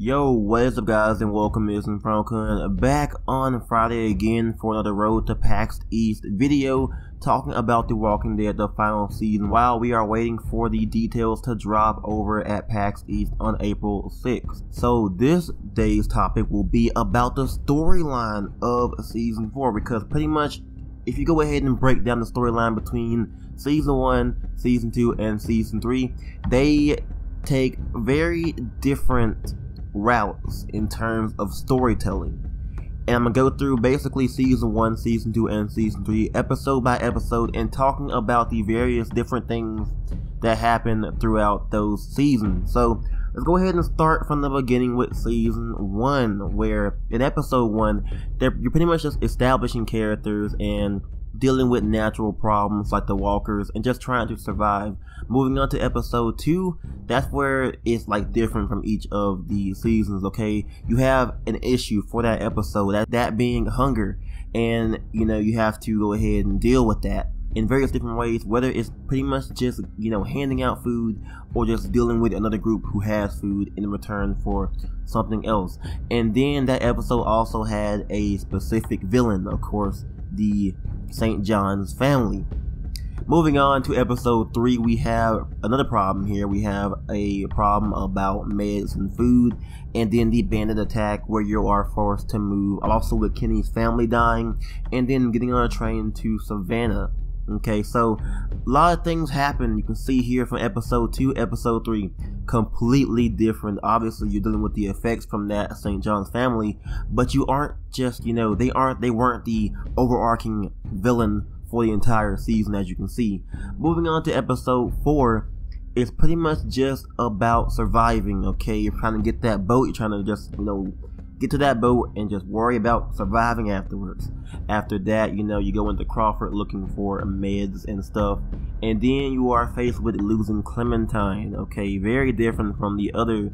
Yo, what is up guys, and welcome. It's InfernoKun back on Friday again for another Road to PAX East video talking about The Walking Dead, the final season, while we are waiting for the details to drop over at PAX East on April 6th. So this day's topic will be about the storyline of Season 4, because pretty much if you go ahead and break down the storyline between Season 1, Season 2, and Season 3, they take very different routes in terms of storytelling, and I'm gonna go through basically Season 1, Season 2, and Season 3 episode by episode and talking about the various different things that happen throughout those seasons. So let's go ahead and start from the beginning with Season 1, where in episode 1 you're pretty much just establishing characters and dealing with natural problems like the walkers and just trying to survive. Moving on to episode 2, that's where it's like different from each of the seasons. Okay, you have an issue for that episode, that being hunger, and you have to go ahead and deal with that in various different ways, whether it's pretty much just handing out food or just dealing with another group who has food in return for something else. And then that episode also had a specific villain, of course, the St. John's family. Moving on to episode 3, we have another problem here. We have a problem about meds and food, and then the bandit attack where you are forced to move, also with Kenny's family dying, and then getting on a train to Savannah. Okay, so a lot of things happen. You can see here from episode 2, episode 3, completely different. Obviously you're dealing with the effects from that St. John's family, but you aren't just, they weren't the overarching villain for the entire season, as you can see. Moving on to episode 4, it's pretty much just about surviving. Okay, you're trying to get that boat, you're trying to just, get to that boat and just worry about surviving afterwards. After that, you go into Crawford looking for meds and stuff, and then you are faced with losing Clementine. Okay, very different from the other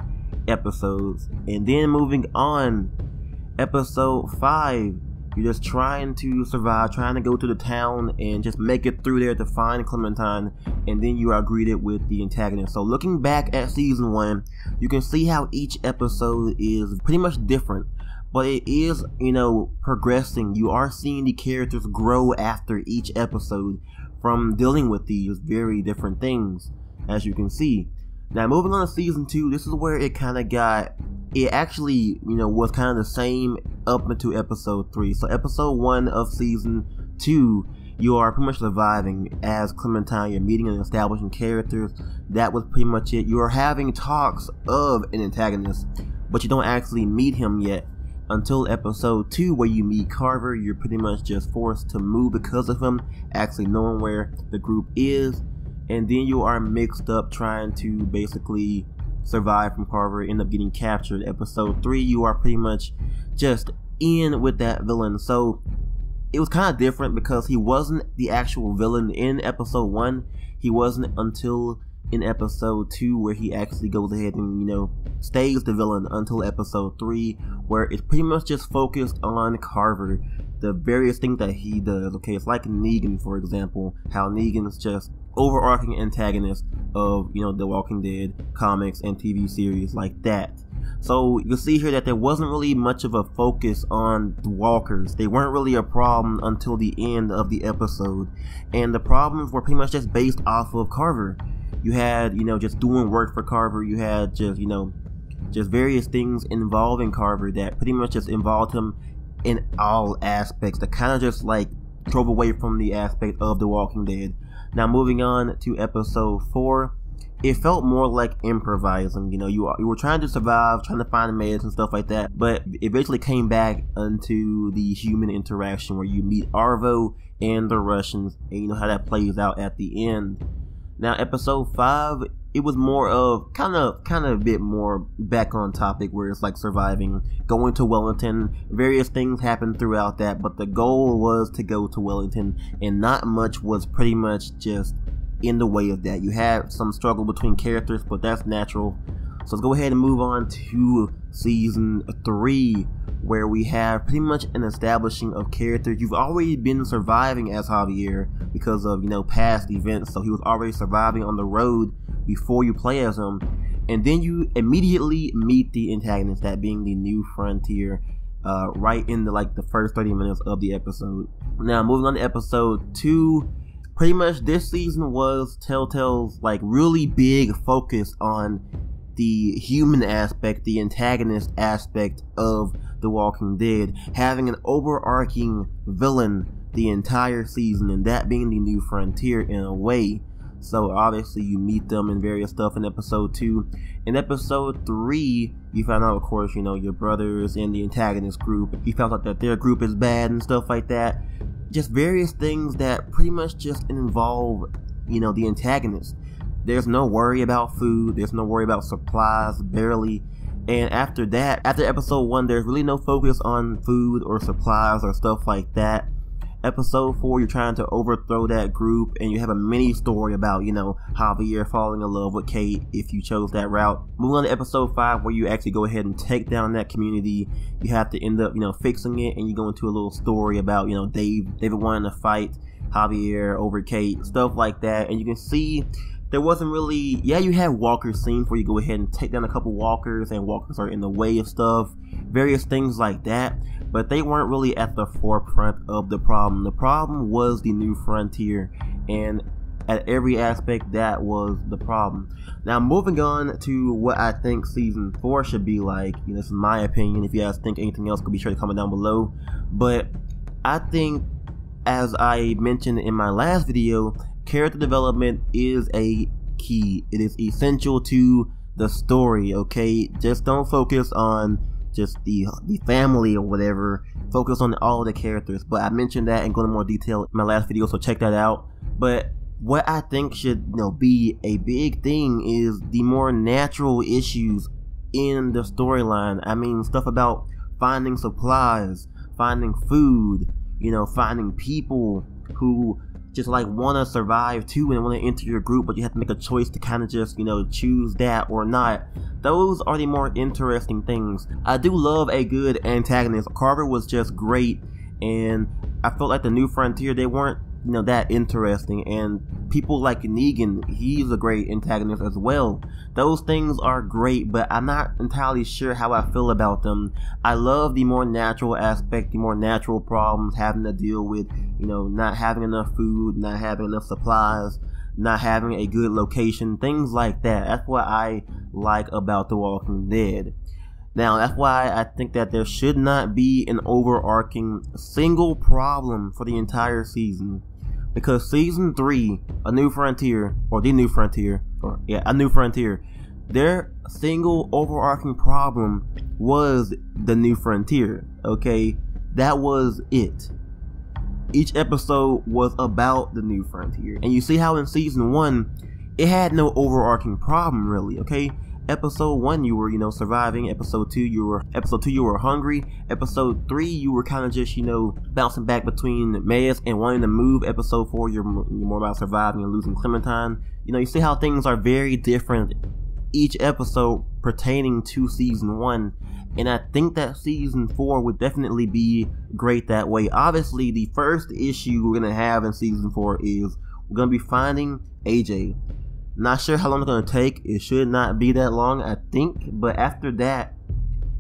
episodes. And then moving on, episode 5, you're just trying to survive, trying to go to the town and just make it through there to find Clementine, and then you are greeted with the antagonist. So looking back at Season 1, you can see how each episode is pretty much different, but it is, progressing. You are seeing the characters grow after each episode from dealing with these very different things, as you can see. Now moving on to Season 2, this is where it kind of got, it actually, was kind of the same up into episode 3. So episode 1 of Season 2, you are pretty much surviving as Clementine. You're meeting and establishing characters. That was pretty much it. You are having talks of an antagonist, but you don't actually meet him yet until episode 2, where you meet Carver. You're pretty much just forced to move because of him actually knowing where the group is, and then you are mixed up trying to basically survive from Carver, end up getting captured. Episode 3, you are pretty much just in with that villain. So it was kind of different because he wasn't the actual villain in episode 1. He wasn't until in episode 2 where he actually goes ahead and stays the villain until episode 3, where it's pretty much just focused on Carver, the various things that he does. Okay, it's like Negan, for example, how Negan's just overarching antagonist of The Walking Dead comics and TV series like that. So you can see here that there wasn't really much of a focus on the walkers. They weren't really a problem until the end of the episode, and the problems were pretty much just based off of Carver. You had just doing work for Carver. You had just just various things involving Carver that pretty much just involved him in all aspects, that kind of just like drove away from the aspect of The Walking Dead. Now moving on to episode 4, it felt more like improvising. You were trying to survive, trying to find meds and stuff like that, but eventually came back into the human interaction where you meet Arvo and the Russians, and how that plays out at the end. Now episode 5, it was more of kind of a bit more back on topic, where it's like surviving, going to Wellington. Various things happened throughout that, but the goal was to go to Wellington, and not much was pretty much just in the way of that. You had some struggle between characters, but that's natural. So let's go ahead and move on to Season 3, where we have pretty much an establishing of characters. You've already been surviving as Javier because of past events, so he was already surviving on the road before you play as him. and then you immediately meet the antagonist, that being the New Frontier, right in the first 30 minutes of the episode. Now, moving on to episode 2, pretty much this season was Telltale's really big focus on the human aspect, the antagonist aspect of The Walking Dead, having an overarching villain the entire season, and that being the New Frontier in a way. So obviously you meet them in various stuff in episode 2. In episode 3, you found out, of course, your brothers in the antagonist group. You found out that their group is bad and stuff like that. Just various things that pretty much just involve, the antagonist. There's no worry about food. There's no worry about supplies, barely. And after that, after episode 1, there's really no focus on food or supplies or stuff like that. Episode 4, you're trying to overthrow that group, and you have a mini story about, Javier falling in love with Kate if you chose that route. Moving on to episode 5, where you actually go ahead and take down that community. You have to end up, fixing it, and you go into a little story about, David wanting to fight Javier over Kate, stuff like that. And you can see there wasn't really, you had walker scenes where you go ahead and take down a couple walkers, and walkers are in the way of stuff, various things like that, but they weren't really at the forefront of the problem. The problem was the New Frontier, and at every aspect that was the problem. Now, moving on to what I think season 4 should be like. This is my opinion. If you guys think anything else, could be sure to comment down below. But I think, as I mentioned in my last video, character development is a key. It is essential to the story, okay? Just don't focus on just the family or whatever. Focus on all the characters. But I mentioned that and go into more detail in my last video, so check that out. But what I think should be a big thing is the more natural issues in the storyline. I mean, stuff about finding supplies, finding food, finding people who just want to survive too and want to enter your group, but you have to make a choice to kind of just choose that or not. Those are the more interesting things. I do love a good antagonist. Carver was just great, and I felt like the New Frontier, they weren't that interesting. And people like Negan, he's a great antagonist as well. Those things are great, but I'm not entirely sure how I feel about them. I love the more natural aspect, the more natural problems, having to deal with, not having enough food, not having enough supplies, not having a good location, things like that. That's what I like about The Walking Dead. Now, that's why I think that there should not be an overarching single problem for the entire season. Because season 3, A New Frontier, their single overarching problem was the New Frontier, okay? That was it. Each episode was about the New Frontier. And you see how in season 1, it had no overarching problem really, okay? Episode 1, you were, surviving. Episode 2, you were hungry. Episode 3, you were kind of just, bouncing back between meds and wanting to move. Episode 4, you're more about surviving and losing Clementine. You see how things are very different each episode pertaining to season 1. And I think that season 4 would definitely be great that way. Obviously, the first issue we're going to have in season 4 is we're going to be finding AJ. Not sure how long it's going to take. It should not be that long, I think. But after that,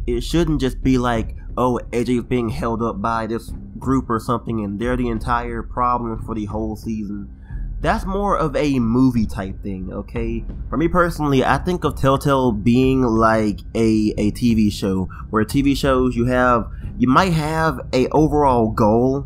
it shouldn't just be like, oh, AJ is being held up by this group or something, and they're the entire problem for the whole season. That's more of a movie type thing, okay? For me personally, I think of Telltale being like a TV show. Where TV shows, you might have a overall goal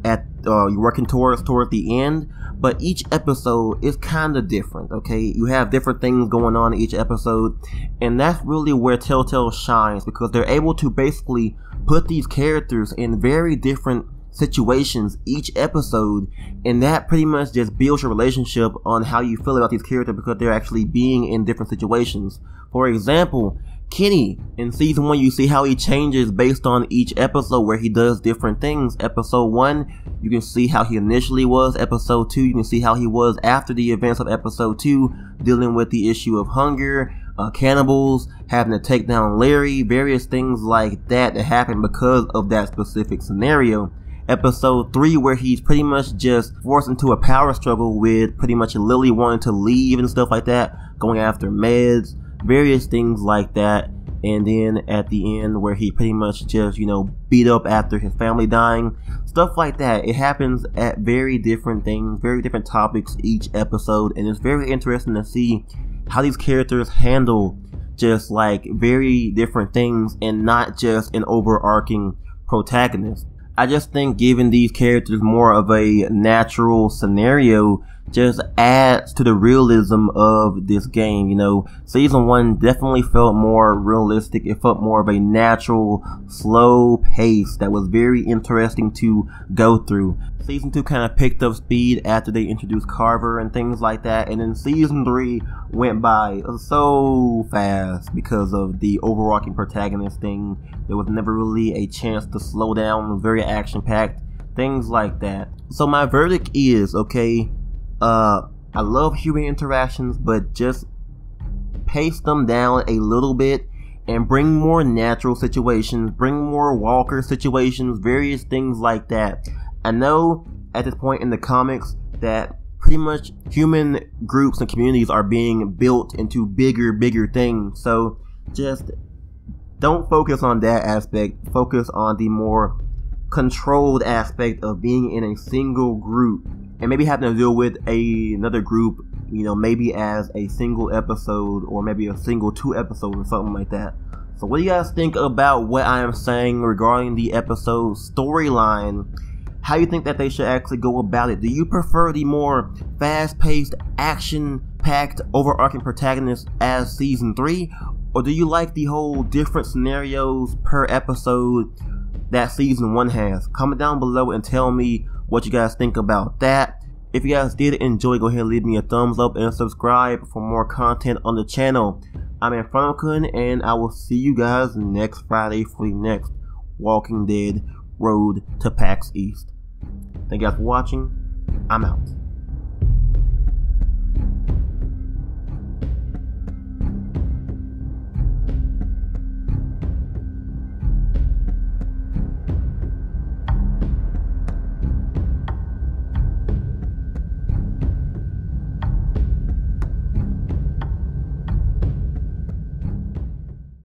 at you're working towards the end, but each episode is kind of different, okay? You have different things going on in each episode, and that's really where Telltale shines, because they're able to basically put these characters in very different situations each episode, and that pretty much just builds your relationship on how you feel about these characters because they're actually being in different situations. For example, Kenny, in season 1, you see how he changes based on each episode where he does different things. Episode 1, you can see how he initially was. Episode 2, you can see how he was after the events of episode 2, dealing with the issue of hunger, cannibals, having to take down Larry, various things like that happen because of that specific scenario. Episode 3, where he's pretty much just forced into a power struggle with pretty much Lily wanting to leave and stuff like that, going after meds, various things like that. And then at the end where he pretty much just, you know, beat up after his family dying, stuff like that. It happens at very different things, very different topics each episode, and it's very interesting to see how these characters handle just like very different things and not just an overarching protagonist. I just think giving these characters more of a natural scenario just adds to the realism of this game. You know, season 1 definitely felt more realistic. It felt more of a natural, slow pace that was very interesting to go through. Season 2 kind of picked up speed after they introduced Carver and things like that, and then season 3 went by so fast because of the overarching protagonist thing. There was never really a chance to slow down. It was very action-packed, things like that. So my verdict is, okay, I love human interactions, but just pace them down a little bit and bring more natural situations, bring more Walker situations, various things like that. I know at this point in the comics that pretty much human groups and communities are being built into bigger things, so just don't focus on that aspect. Focus on the more controlled aspect of being in a single group and maybe having to deal with another group, you know, maybe as a single episode or maybe a single 2 episodes or something like that. So what do you guys think about what I am saying regarding the episode storyline? How do you think that they should actually go about it? Do you prefer the more fast-paced, action-packed, overarching protagonist as season 3? Or do you like the whole different scenarios per episode that season 1 has? Comment down below and tell me what you guys think about that. If you guys did enjoy, go ahead and leave me a thumbs up and subscribe for more content on the channel. I'm InfernoKun, and I will see you guys next Friday for the next Walking Dead Road to PAX East. Thank you guys for watching. I'm out.